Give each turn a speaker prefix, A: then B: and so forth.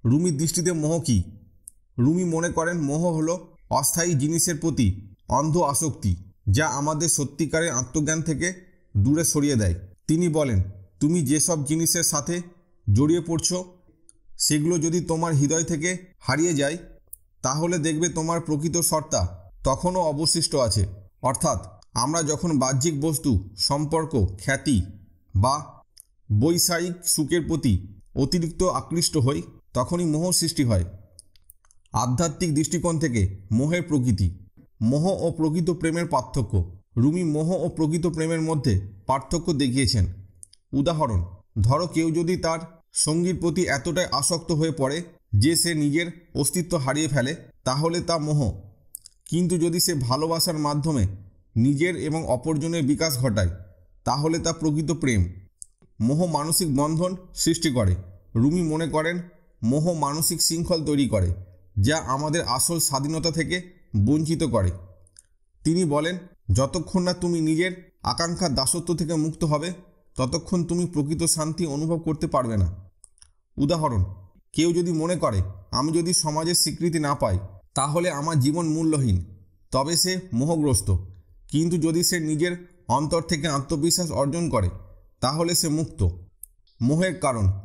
A: রুমির দৃষ্টিতে মোহ কী? রুমি মনে করেন মোহ হলো অস্থায়ী জিনিসের প্রতি অন্ধ আসক্তি, যা আমাদের সত্যিকারের আত্মজ্ঞান থেকে দূরে সরিয়ে দেয়। তিনি বলেন, তুমি যেসব জিনিসের সাথে জড়িয়ে পড়ছো সেগুলো যদি তোমার হৃদয় থেকে হারিয়ে যায়, তাহলে দেখবে তোমার প্রকৃত সত্তা তখনও অবশিষ্ট আছে। অর্থাৎ আমরা যখন বাহ্যিক বস্তু, সম্পর্ক, খ্যাতি বা বৈষয়িক সুখের প্রতি অতিরিক্ত আকৃষ্ট হই, তখনই মোহ সৃষ্টি হয়। আধ্যাত্মিক দৃষ্টিকোণ থেকে মোহের প্রকৃতি। মোহ ও প্রকৃত প্রেমের পার্থক্য। রুমি মোহ ও প্রকৃত প্রেমের মধ্যে পার্থক্য দেখিয়েছেন। উদাহরণ, ধরো কেউ যদি তার সঙ্গীর প্রতি এতটাই আসক্ত হয়ে পড়ে যে সে নিজের অস্তিত্ব হারিয়ে ফেলে, তাহলে তা মোহ। কিন্তু যদি সে ভালোবাসার মাধ্যমে নিজের এবং অপরজনের বিকাশ ঘটায়, তাহলে তা প্রকৃত প্রেম। মোহ মানসিক বন্ধন সৃষ্টি করে। রুমি মনে করেন মোহ মানসিক শৃঙ্খল তৈরি করে, যা আমাদের আসল স্বাধীনতা থেকে বঞ্চিত করে। তিনি বলেন, যতক্ষণ না তুমি নিজের আকাঙ্ক্ষার দাসত্ব থেকে মুক্ত হবে, ততক্ষণ তুমি প্রকৃত শান্তি অনুভব করতে পারবে না। উদাহরণ, কেউ যদি মনে করে আমি যদি সমাজের স্বীকৃতি না পাই তাহলে আমার জীবন মূল্যহীন, তবে সে মোহগ্রস্ত। কিন্তু যদি সে নিজের অন্তর থেকে আত্মবিশ্বাস অর্জন করে, তাহলে সে মুক্ত। মোহের কারণ।